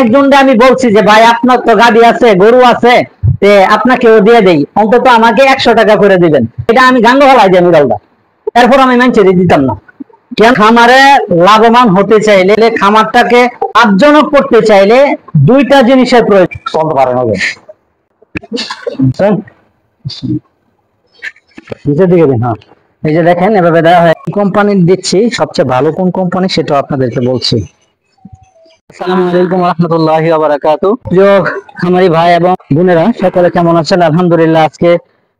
একজনকে আমি বলছি যে ভাই আপনার তো গাড়ি আছে, গরু আছে, আপনাকেও দিয়ে দেই, অন্তত আমাকে 100 টাকা করে দিবেন। এটা আমি গাঙ্গ হলাই যে মুরালটা, এরপর আমি মানছে দিতাম না। কেন, খামারে লাভবান হতে চাইলে, খামারটাকে লাভজনক করতে চাইলে দুইটা জিনিসের প্রয়োজন। চলতে পারে হবে নিচের দিকে দিন। হ্যাঁ, এই যে দেখেন এভাবে দেওয়া হয়। কোম্পানির দিচ্ছি, সবচেয়ে ভালো কোন কোম্পানি সেটা আপনাদেরকে বলছি। আসসালামু আলাইকুম ওয়া রাহমাতুল্লাহি ওয়া বারাকাতুহু। প্রিয় খামারি ভাই এবং বোনেরা, সকলে কেমন আছেন? আলহামদুলিল্লাহ। আজকে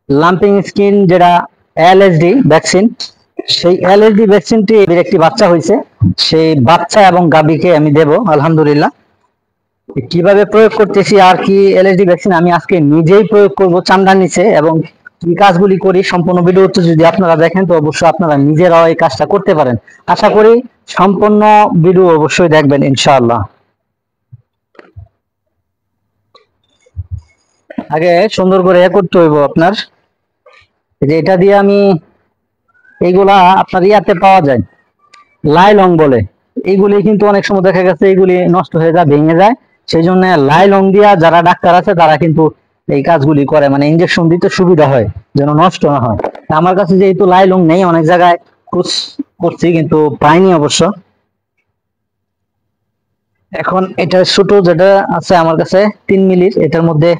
লাম্পিং স্কিন যেটা এলএসডি ভ্যাকসিন, সেই এলএসডি ভ্যাকসিনটি একটি বাচ্চা হয়েছে, সেই বাচ্চা এবং গাভীকে আমি দেব আলহামদুলিল্লাহ। কিভাবে প্রয়োগ করতেছি আর কি এলএসডি ভ্যাকসিন আমি আজকে নিজেই প্রয়োগ করব চামড়ার নিচে, এবং কি কাজগুলি করি সম্পূর্ণ ভিডিওতে যদি আপনারা দেখেন তো অবশ্যই আপনারা নিজেরাও এই কাজটা করতে পারেন। আশা করি সম্পূর্ণ ভিডিও অবশ্যই দেখবেন ইনশাআল্লাহ। আগে সুন্দর করে করতে হইব আপনার, যে এটা দিয়ে আমি, এইগুলা আপনার ইয়াতে পাওয়া যায়, লাইলং বলে, এইগুলি কিন্তু অনেক সময় দেখা গেছে এইগুলি নষ্ট হয়ে যায়, ভেঙে যায়। সেই জন্য লাইলং দিয়া যারা ডাক্তার আছে তারা কিন্তু এই কাজগুলি করে, মানে ইনজেকশন দিতে সুবিধা হয় যেন নষ্ট না হয়। আমার কাছে যেহেতু লাইলং নেই, অনেক জায়গায় করছি কিন্তু পাইনি অবশ্য। এখন এটা ছোট যেটা আছে আমার কাছে 3 মিলির, এটার মধ্যে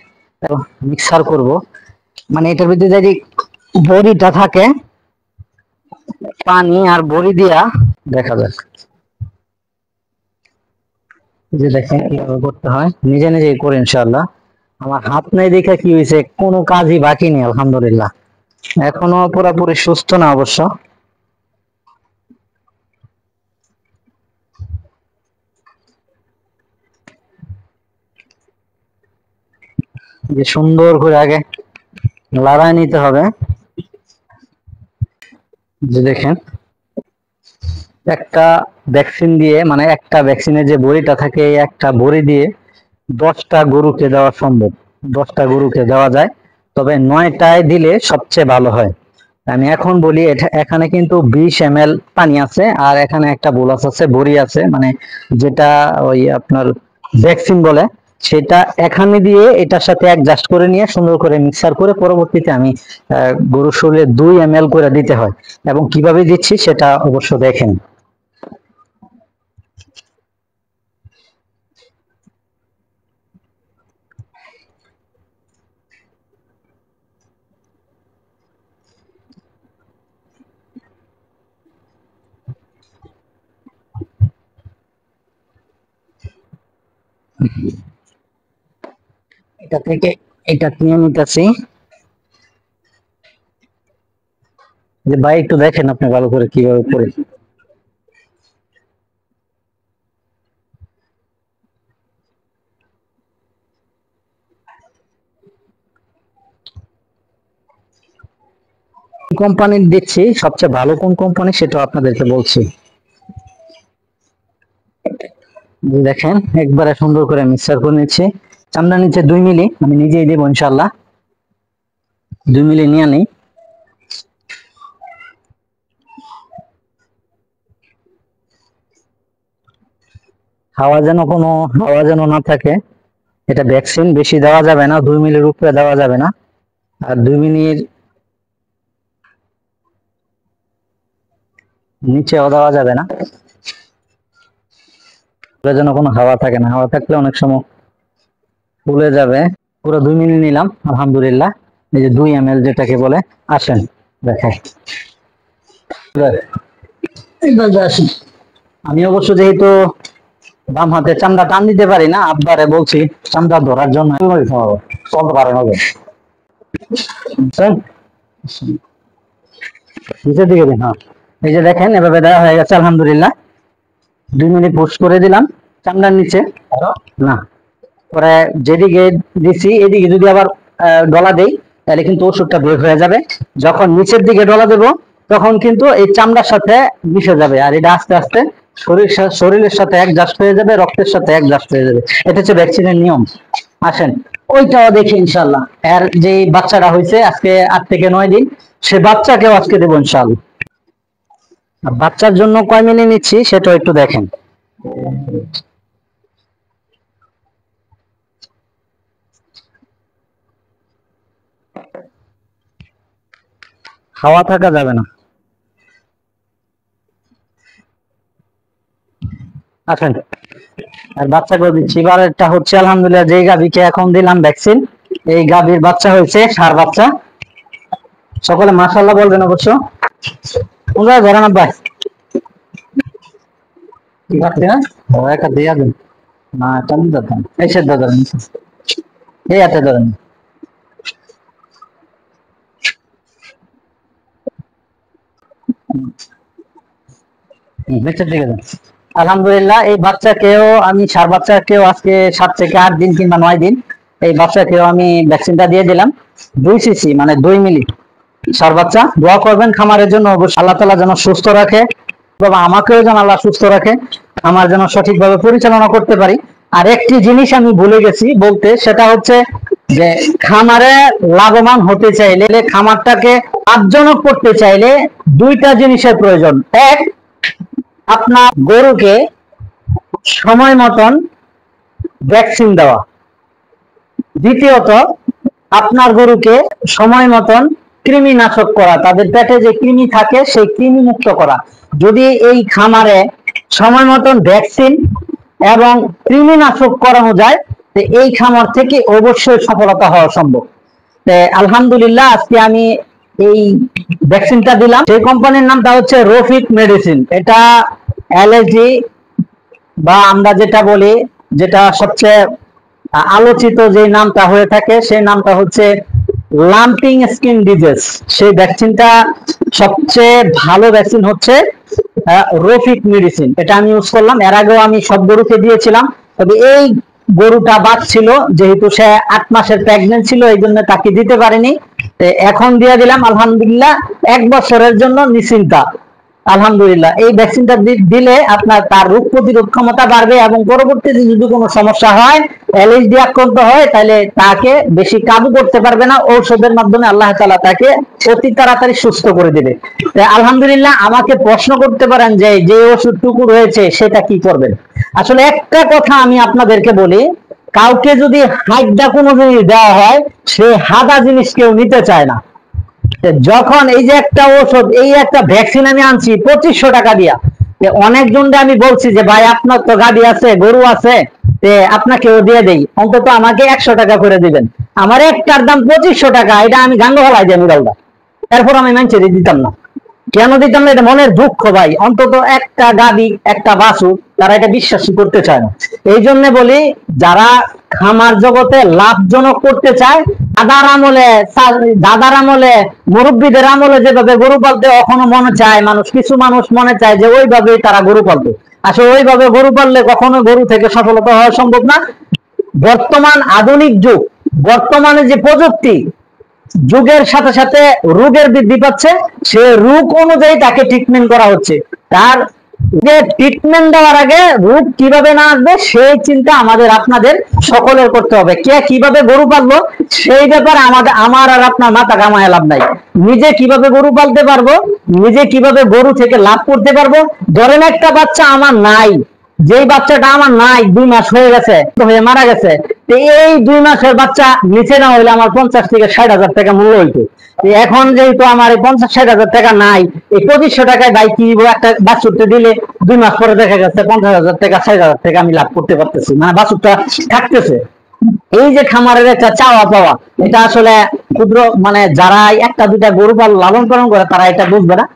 মিক্সার করব। মানে এটার ভিতরে যদি বড়িটা থাকে, পানি আর বড়ি দিয়া দেখা যায়, যে দেখেন কিভাবে করতে হয়, নিজে নিজেই করে ইনশাআল্লাহ। আমার হাত নাই দেখে কি হয়েছে, কোনো কাজই বাকি নেই আলহামদুলিল্লাহ। এখনো পুরোপুরি সুস্থ না অবশ্য। যে সুন্দর করে আগে লড়াই নিতে হবে। যে দেখেন একটা ভ্যাকসিন দিয়ে, মানে একটা ভ্যাকসিনের যে বড়িটা থাকে, একটা বড়ি দিয়ে 10টা গরুকে দেওয়া সম্ভব। 10টা গরুকে দেওয়া যায়, তবে 9টায় দিলে সবচেয়ে ভালো হয়। আমি এখন বলি, এখানে কিন্তু 20 ml পানি আছে, আর এখানে একটা বোলাস আছে, বড়ি আছে, মানে যেটা ওই আপনার ভ্যাকসিন বলে, সেটা এখানে দিয়ে এটার সাথে অ্যাডজাস্ট করে নিয়ে সুন্দর করে মিক্সার করে পরবর্তীতে আমি গরুর শরীরে 2 ml করে দিতে হয়। এবং কিভাবে দিচ্ছি সেটা অবশ্য দেখেন। এটা থেকে এটা নিয়ে নিতেছি। যে ভাই একটু দেখেন আপনি ভালো করে কিভাবে করে। কোম্পানির দিচ্ছি, সবচেয়ে ভালো কোন কোম্পানি সেটা আপনাদেরকে বলছি। দেখেন একবারে সুন্দর করে মিক্সার করে নিচ্ছি। চামড়া নিচে 2 মিলি আমি নিজেই দেবো ইনশাল্লাহ। 2 মিলি নিয়ে নিই। হাওয়া যেন না থাকে। এটা ভ্যাকসিন, বেশি দেওয়া যাবে না, 2 মিলির উপরে দেওয়া যাবে না। আর 2 মিলির নিচেও দেওয়া যাবে না, যেন কোনো হাওয়া থাকে না। হাওয়া থাকলে অনেক সময় ফুলে যাবে। পুরো 2 মিলি নিলাম আলহামদুলিল্লাহ। এই যে 2 ml যেটাকে বলে। আসেন দেখাই। আমি অবশ্য যেহেতু বাম হাতে চামড়া টান দিতে পারি না, আব্বারে বলছি চামড়া ধরার জন্য। চলতে পারে হবে নিচের দিকে দিন। হ্যাঁ, এই যে দেখেন এভাবে দেওয়া হয়ে গেছে আলহামদুলিল্লাহ। 2 মিনিট পুশ করে দিলাম চামড়ার নিচে। না, পরে যেদিকে দিছি এদিকে যদি আবার ডলা দেই তাহলে কিন্তু ওষুধটা বের হয়ে যাবে। যখন নিচের দিকে ডলা দেব তখন কিন্তু এই চামড়ার সাথে মিশে যাবে, আর এটা আস্তে আস্তে শরীরের সাথে অ্যাডজাস্ট হয়ে যাবে, রক্তের সাথে অ্যাডজাস্ট হয়ে যাবে। এটা হচ্ছে ভ্যাকসিনের নিয়ম। আসেন ওইটাও দেখি ইনশাল্লাহ। এর যে বাচ্চাটা হয়েছে আজকে 8 থেকে 9 দিন, সে বাচ্চাকেও আজকে দেবো ইনশাল্লাহ। বাচ্চার জন্য কয় মিলি নিচ্ছি সেটা একটু দেখেন। হাওয়া থাকা যাবে না। আসেন, আর বাচ্চাকে দিচ্ছি। এবারটা হচ্ছে আলহামদুলিল্লাহ যে গাভীকে এখন দিলাম ভ্যাকসিন, এই গাভীর বাচ্চা হয়েছে ষাঁড় বাচ্চা। সকলে মাশাআল্লাহ বলবেন অবশ্য। তোমরা ধরেন ভাই কি করতে না একটা দিয়ে দেন না, এটা দিতে দেন, এই সেদ্ধ ধরেন, এই হাতে ধরেন। নিচের দিকে যান। আলহামদুলিল্লাহ এই বাচ্চাকেও আমি, ষাঁড় বাচ্চাকেও আজকে 7 থেকে 8 দিন কিংবা 9 দিন এই বাচ্চাকেও আমি ভ্যাকসিনটা দিয়ে দিলাম 2 সিসি, মানে 2 মিলি। ষাঁড় বাচ্চা দোয়া করবেন খামারের জন্য, অবশ্যই আল্লাহ তাআলা যেন সুস্থ রাখে, বাবা আমাকেও যেন আল্লাহ সুস্থ রাখে, আমার যেন সঠিকভাবে পরিচালনা করতে পারি। আর একটি জিনিস আমি ভুলে গেছি বলতে, সেটা হচ্ছে যে খামারে লাভবান হতে চাইলে, খামারটাকে লাভজনক করতে চাইলে 2টা জিনিসের প্রয়োজন। এক, আপনার গরুকে সময় মতন ভ্যাকসিন দেওয়া। দ্বিতীয়ত, আপনার গরুকে সময় মতন কৃমিনাশক করা, তাদের পেটে যে কৃমি থাকে সেই কৃমি মুক্ত করা। যদি এই খামারে সময় মতন ভ্যাকসিন এবং কৃমিনাশক করানো যায়, তো এই খামার থেকে অবশ্যই সফলতা হওয়া সম্ভব। আলহামদুলিল্লাহ আজকে আমি এই ভ্যাকসিনটা দিলাম, সেই কোম্পানির নামটা হচ্ছে রফিক মেডিসিন। এটা অ্যালার্জি বা আমরা যেটা বলি, যেটা সবচেয়ে আলোচিত যে নামটা হয়ে থাকে, সেই নামটা হচ্ছে লাম্পিং স্কিন ডিজিজ। সেই ভ্যাকসিনটা সবচেয়ে ভালো ভ্যাকসিন হচ্ছে রফিক মেডিসিন, এটা আমি ইউজ করলাম। এর আগেও আমি সব গরুকে দিয়েছিলাম, তবে এই গরুটা বাদ ছিল, যেহেতু সে 8 মাসের প্রেগনেন্ট ছিল, এই জন্য তাকে দিতে পারিনি। এখন দিয়ে দিলাম আলহামদুলিল্লাহ, 1 বছরের জন্য নিশ্চিন্তা। আলহামদুলিল্লাহ এই ভ্যাকসিনটা দিলে আপনার তার রোগ প্রতিরোধ ক্ষমতা বাড়বে, এবং পরবর্তীতে যদি কোনো সমস্যা হয়, অ্যালার্জি আক্রান্ত হয়, তাহলে তাকে বেশি কাবু করতে পারবে না। ঔষধের মাধ্যমে আল্লাহ তাআলা তাকে অতি তাড়াতাড়ি সুস্থ করে দেবে। আলহামদুলিল্লাহ আমাকে প্রশ্ন করতে পারেন যে যে ওষুধটুকু রয়েছে সেটা কি করবেন। আসলে একটা কথা আমি আপনাদেরকে বলি, কাউকে যদি হাইডা কোনো জিনিস দেওয়া হয়, সে হাদা জিনিস কেউ নিতে চায় না। যখন এই যে একটা ওষুধ, এই একটা ভ্যাকসিন আমি আনছি 2500 টাকা দিয়া, অনেকজনকে আমি বলছি যে ভাই আপনার তো গাড়ি আছে, গরু আছে, আপনাকেও দিয়ে দেই, অন্তত আমাকে 100 টাকা করে দিবেন। আমার একটার দাম 2500 টাকা, এটা আমি গাঙ্গ হলাই যাই মিরালটা। এরপর আমি মানছি দিতাম না। কেন দিতাম না? এটা মনের দুঃখ ভাই। অন্তত একটা গাবি, একটা বাছুর, তারা এটা বিশ্বাসই করতে চায় না। এই জন্য বলি, যারা খামার জগতে লাভজনক করতে চায়, দাদার আমলে মুরব্বীদের আমলে যেভাবে গরু পালতে এখনো মনে চায় মানুষ, কিছু মানুষ মনে চায় যে ওইভাবে তারা গরু পালবে। আসলে ওইভাবে গরু পাললে কখনো গরু থেকে সফলতা হওয়া সম্ভব না। বর্তমান আধুনিক যুগ, বর্তমানে যে প্রযুক্তি, যুগের সাথে সাথে রোগের বৃদ্ধি পাচ্ছে, সে রোগ অনুযায়ী তাকে ট্রিটমেন্ট করা হচ্ছে। তার যে ট্রিটমেন্ট দেওয়ার আগে রোগ কিভাবে না আসবে সেই চিন্তা আমাদের আপনাদের সকলের করতে হবে। কে কিভাবে গরু পালবো সেই ব্যাপারে আমার আর আপনার মাথা কামায় লাভ নাই। নিজে কিভাবে গরু পালতে পারবো, নিজে কিভাবে গরু থেকে লাভ করতে পারবো। ধরেন একটা বাচ্চা আমার নাই, যেই বাচ্চাটা আমার নাই, 2 মাস হয়ে গেছে, হয়ে মারা গেছে, এই 2 মাসের বাচ্চা নিচে না হইলে আমার 50 থেকে 60,000 টাকা মূল্য হইতো। এখন যেহেতু আমার এই 50-60,000 টাকা নাই, এই 2500 টাকায় ভাই কি একটা বাছুরটা দিলে 2 মাস পরে দেখা গেছে 50,000 টাকা 60,000 টাকা আমি লাভ করতে পারতেছি, মানে বাছুরটা থাকতেছে। এই যে খামারের একটা চাওয়া পাওয়া, এটা আসলে ক্ষুদ্র, মানে যারা 1-2টা গরু লালন পালন করে তারা এটা বুঝবে না।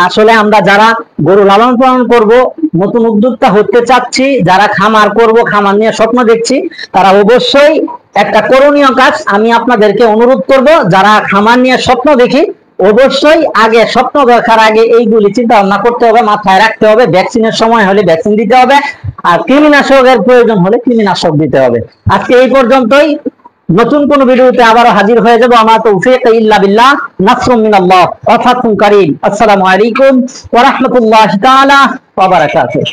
আসলে আমরা যারা গরু লালন পালন করব, নতুন উদ্যোক্তা হতে চাচ্ছি, যারা খামার করব, খামার নিয়ে স্বপ্ন দেখছি, তারা অবশ্যই একটা করণীয় কাজ আমি আপনাদেরকে অনুরোধ করব, যারা খামার নিয়ে স্বপ্ন দেখি, অবশ্যই আগে স্বপ্ন দেখার আগে এইগুলি চিন্তা ভাবনা করতে হবে, মাথায় রাখতে হবে। ভ্যাকসিনের সময় হলে ভ্যাকসিন দিতে হবে, আর কৃমিনাশকের প্রয়োজন হলে কৃমিনাশক দিতে হবে। আজকে এই পর্যন্তই। নতুন কোন ভিডিওতে আবারও হাজির হয়ে যাব। আমার তৌফিক ইল্লা বিল্লাহ, নাসরুম মিনাল্লাহ ওয়া ফাতহুন কারীম। আসসালামু আলাইকুম ওয়া রাহমাতুল্লাহি তাআলা ওয়া বারাকাতুহু।